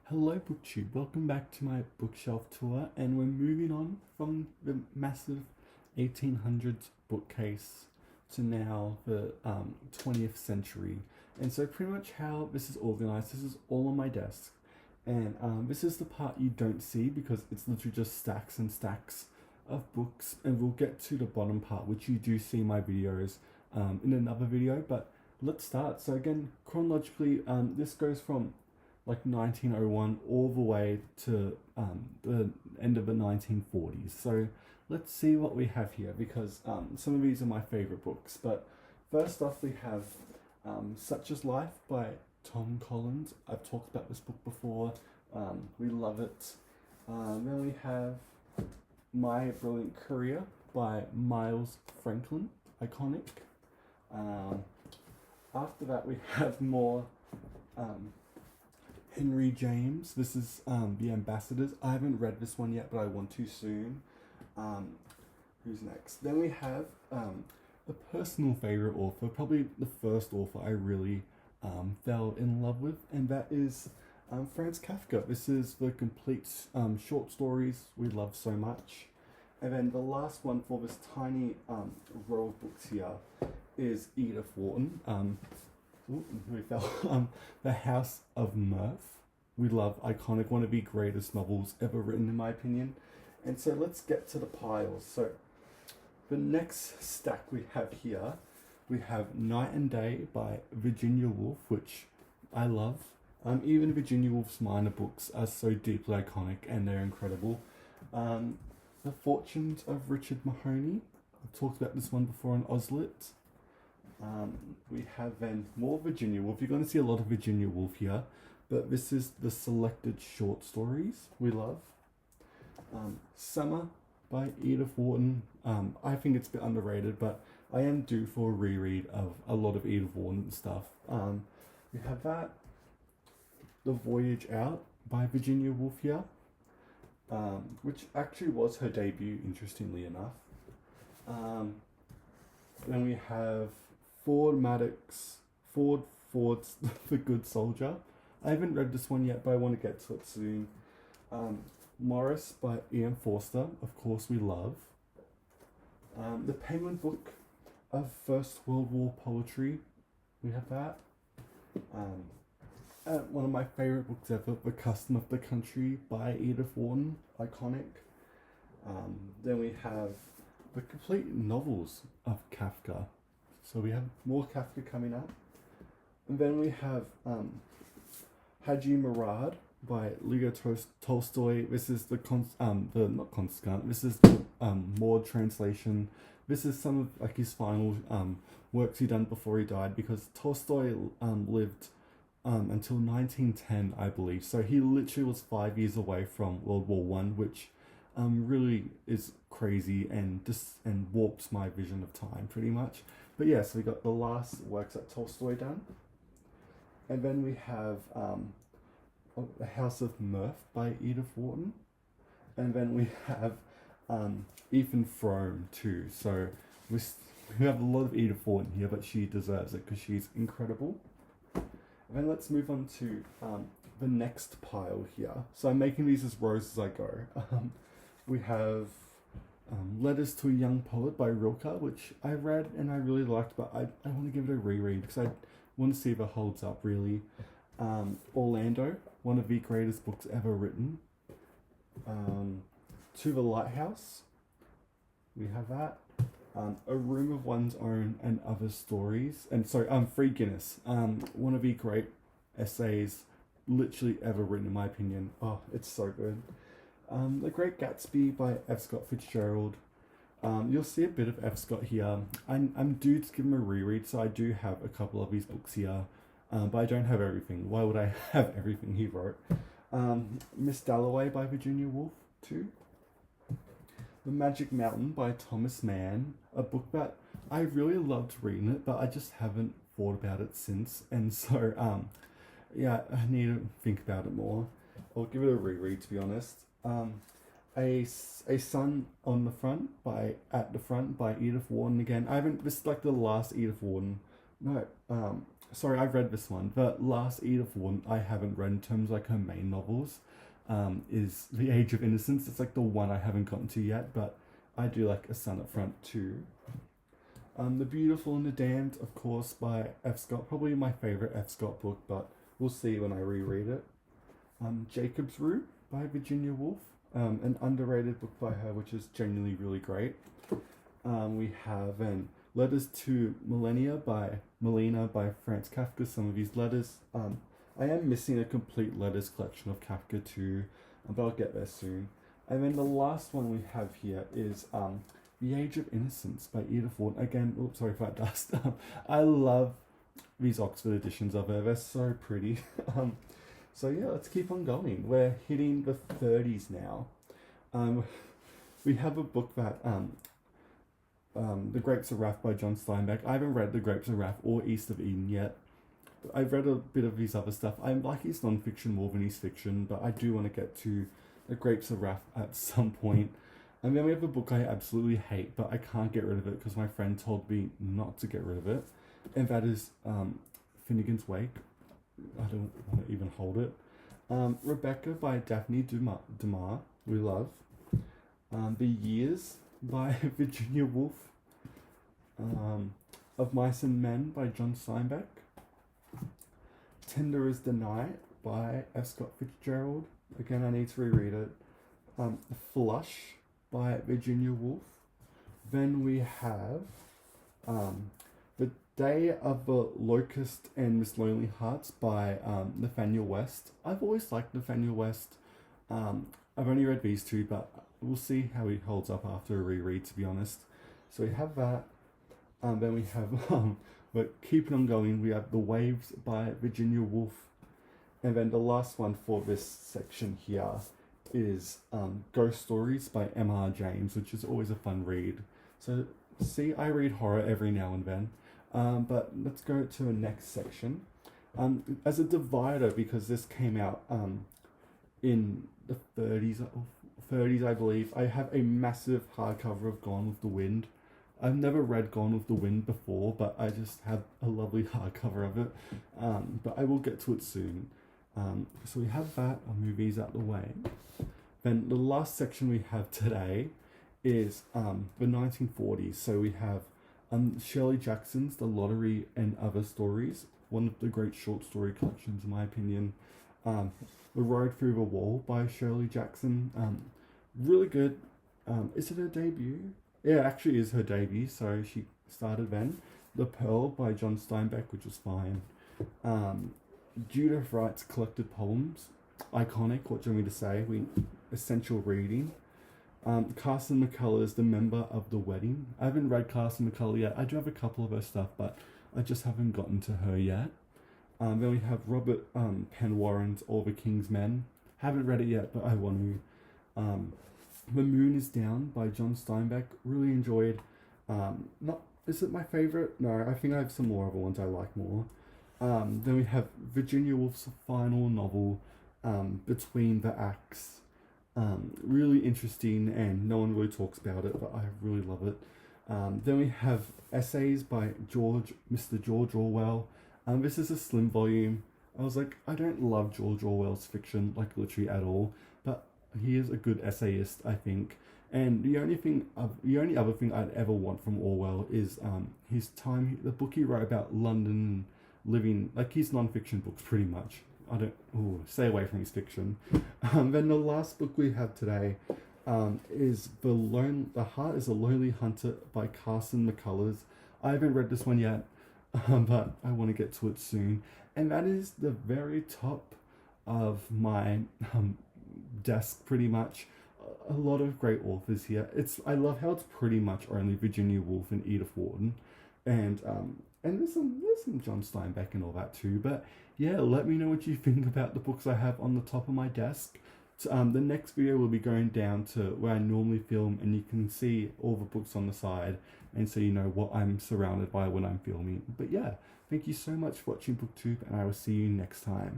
Hello BookTube, welcome back to my bookshelf tour, and we're moving on from the massive 1800s bookcase to now the 20th century. And so pretty much how this is organized, this is all on my desk, and this is the part you don't see because it's literally just stacks and stacks of books, and we'll get to the bottom part which you do see my videos in another video. But let's start. So again, chronologically, this goes from like 1901 all the way to the end of the 1940s. So let's see what we have here, because some of these are my favorite books. But first off, we have Such is Life by Tom Collins. I've talked about this book before. We love it. Then we have My Brilliant Career by Miles Franklin, iconic. After that, we have more Henry James. This is The Ambassadors. I haven't read this one yet, but I want to soon. Who's next? Then we have a personal favorite author, probably the first author I really fell in love with, and that is Franz Kafka. This is the complete short stories we love so much. And then the last one for this tiny row of books here is Edith Wharton. We fell. The House of Mirth. We love, iconic, one of the greatest novels ever written in my opinion. And so let's get to the piles. So the next stack we have here, we have Night and Day by Virginia Woolf, which I love. Even Virginia Woolf's minor books are so deeply iconic and they're incredible. The Fortunes of Richard Mahoney. I've talked about this one before on Ozlit. We have then more Virginia Woolf. You're going to see a lot of Virginia Woolf here, but this is the selected short stories we love. Summer by Edith Wharton. I think it's a bit underrated, but I am due for a reread of a lot of Edith Wharton stuff. We have that. The Voyage Out by Virginia Woolf here, which actually was her debut, interestingly enough. Then we have Ford's The Good Soldier. I haven't read this one yet, but I want to get to it soon. Morris by Ian Forster, of course we love. The Penguin Book of First World War Poetry, we have that. One of my favorite books ever, The Custom of the Country by Edith Wharton, iconic. Then we have the complete novels of Kafka. So we have more Kafka coming up. And then we have Haji Murad by Leo Tolstoy. This is this is the Maud translation. This is some of like his final works he done before he died, because Tolstoy lived until 1910, I believe. So he literally was 5 years away from World War One, which really is crazy and warps my vision of time pretty much. But yeah, so we got the last works that Tolstoy done. And then we have The House of Mirth by Edith Wharton. And then we have Ethan Frome too. So we have a lot of Edith Wharton here, but she deserves it because she's incredible. And then let's move on to the next pile here. So I'm making these as rows as I go. We have Letters to a Young Poet by Rilke, which I read and I really liked, but I want to give it a reread because I want to see if it holds up really. Orlando, one of the greatest books ever written. To the Lighthouse, we have that. A Room of One's Own and Other Stories. And sorry, Free Guinness, one of the great essays literally ever written in my opinion. Oh, it's so good. The Great Gatsby by F. Scott Fitzgerald. You'll see a bit of F. Scott here. I'm due to give him a reread, so I do have a couple of his books here, but I don't have everything. Why would I have everything he wrote? Miss Dalloway by Virginia Woolf too. The Magic Mountain by Thomas Mann, a book that I really loved reading it, but I just haven't thought about it since, and so yeah, I need to think about it more. I'll give it a reread, to be honest. A Sun on the Front by At the Front by Edith Wharton again. This is like the last Edith Wharton. No, sorry, I've read this one. The last Edith Wharton I haven't read in terms of like her main novels, is The Age of Innocence. It's like the one I haven't gotten to yet, but I do like A Sun Up Front too. The Beautiful and the Damned, of course, by F. Scott. Probably my favorite F. Scott book, but we'll see when I reread it. Jacob's Root by Virginia Woolf, an underrated book by her, which is genuinely really great. We have Letters to Melina by Franz Kafka. Some of his letters. I am missing a complete letters collection of Kafka too, but I'll get there soon. And then the last one we have here is The Age of Innocence by Edith Wharton. Again, oops, sorry for that dust. I love these Oxford editions of her. They're so pretty. So yeah, let's keep on going. We're hitting the 30s now. We have a book that The Grapes of Wrath by John Steinbeck. I haven't read The Grapes of Wrath or East of Eden yet. I've read a bit of his other stuff. I like his non-fiction more than his fiction, but I do want to get to The Grapes of Wrath at some point. And then we have a book I absolutely hate, but I can't get rid of it because my friend told me not to get rid of it. And that is Finnegan's Wake. I don't want to even hold it. Rebecca by Daphne Dumar, we love. The Years by Virginia Woolf. Of Mice and Men by John Steinbeck. Tender as the Night by F. Scott Fitzgerald. Again, I need to reread it. Flush by Virginia Woolf. Then we have The Day of the Locust and Miss Lonely Hearts by Nathaniel West. I've always liked Nathaniel West. I've only read these two, but we'll see how he holds up after a reread, to be honest. So we have that. Then we have, but keeping on going, we have The Waves by Virginia Woolf. And then the last one for this section here is Ghost Stories by M.R. James, which is always a fun read. So see, I read horror every now and then. But let's go to the next section. As a divider, because this came out in the 30s, I believe, I have a massive hardcover of Gone with the Wind. I've never read Gone with the Wind before, but I just have a lovely hardcover of it. But I will get to it soon. So we have that. I'll move these out of the way. Then the last section we have today is the 1940s. So we have Shirley Jackson's The Lottery and Other Stories, one of the great short story collections in my opinion. The Road Through the Wall by Shirley Jackson, really good. Is it her debut? Yeah, it actually is her debut, so she started then. The Pearl by John Steinbeck, which was fine. Judith Wright's Collected Poems, iconic, what do you want me to say? Essential reading. Carson McCullers The Member of the Wedding. I haven't read Carson McCullers yet. I do have a couple of her stuff, but I just haven't gotten to her yet. Then we have Robert Penn Warren's All the King's Men. Haven't read it yet, but I want to. The Moon is Down by John Steinbeck. Really enjoyed. Is it my favorite? No, I think I have some more other ones I like more. Then we have Virginia Woolf's final novel, Between the Acts. Really interesting, and no one really talks about it, but I really love it. Then we have essays by Mr. George Orwell. This is a slim volume. I was like, I don't love George Orwell's fiction, like literally at all, but he is a good essayist, I think. And the only other thing I'd ever want from Orwell is his time, the book he wrote about London living, like his non-fiction books pretty much. Stay away from his fiction. Then the last book we have today is The Heart is a Lonely Hunter by Carson McCullers. I haven't read this one yet, but I want to get to it soon. And that is the very top of my desk, pretty much. A lot of great authors here. I love how it's pretty much only Virginia Woolf and Edith Wharton, and there's some John Steinbeck and all that too. But yeah, let me know what you think about the books I have on the top of my desk. So, the next video will be going down to where I normally film, and you can see all the books on the side, and so you know what I'm surrounded by when I'm filming. But yeah, thank you so much for watching BookTube, and I will see you next time.